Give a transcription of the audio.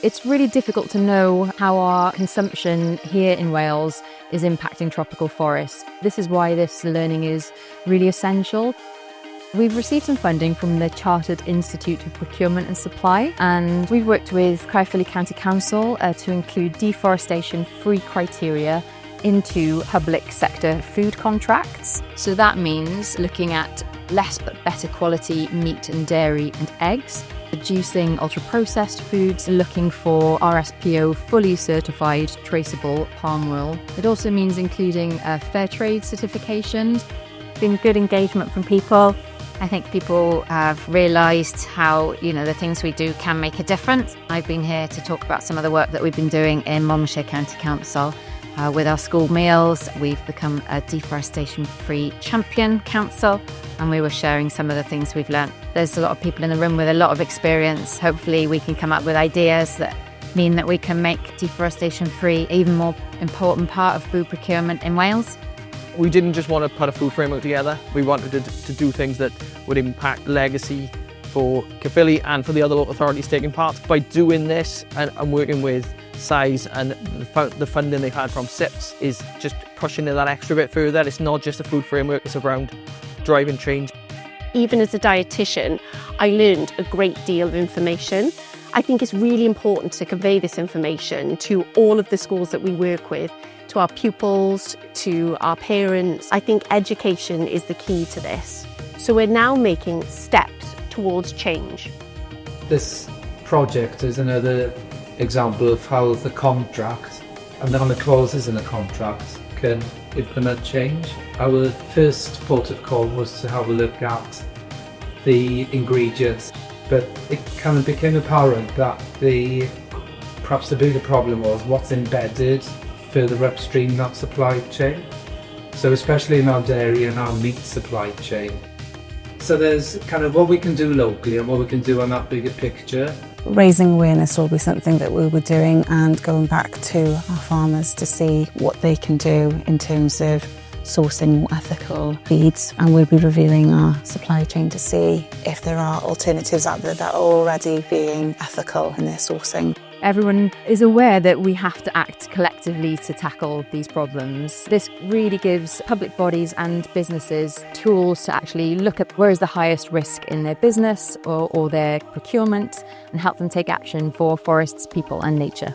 It's really difficult to know how our consumption here in Wales is impacting tropical forests. This is why this learning is really essential. We've received some funding from the Chartered Institute of Procurement and Supply, and we've worked with Caerphilly County Council to include deforestation-free criteria into public sector food contracts. So that means looking at less but better quality meat and dairy and eggs, reducing ultra-processed foods, looking for RSPO fully certified traceable palm oil. It also means including fair trade certification. Been good engagement from people. I think people have realised how, the things we do can make a difference. I've been here to talk about some of the work that we've been doing in Monmouthshire County Council with our school meals. We've become a deforestation-free champion council, and we were sharing some of the things we've learnt. There's a lot of people in the room with a lot of experience. Hopefully we can come up with ideas that mean that we can make deforestation-free an even more important part of food procurement in Wales. We didn't just want to put a food framework together. We wanted to do things that would impact legacy for Caerphilly and for the other local authorities taking part. By doing this and working with SAIS and the funding they've had from CIPS is just pushing it that extra bit further. It's not just a food framework, it's around driving change. Even as a dietitian, I learned a great deal of information. I think it's really important to convey this information to all of the schools that we work with, to our pupils, to our parents. I think education is the key to this. So we're now making steps towards change. This project is another example of how the contract and the clauses in the contract can implement change. Our first port of call was to have a look at the ingredients, but it kind of became apparent that perhaps the bigger problem was what's embedded further upstream that supply chain. So especially in our dairy and our meat supply chain. So there's kind of what we can do locally and what we can do on that bigger picture. Raising awareness will be something that we were doing, and going back to our farmers to see what they can do in terms of sourcing more ethical feeds, and we'll be reviewing our supply chain to see if there are alternatives out there that are already being ethical in their sourcing. Everyone is aware that we have to act collectively to tackle these problems. This really gives public bodies and businesses tools to actually look at where is the highest risk in their business or their procurement, and help them take action for forests, people and nature.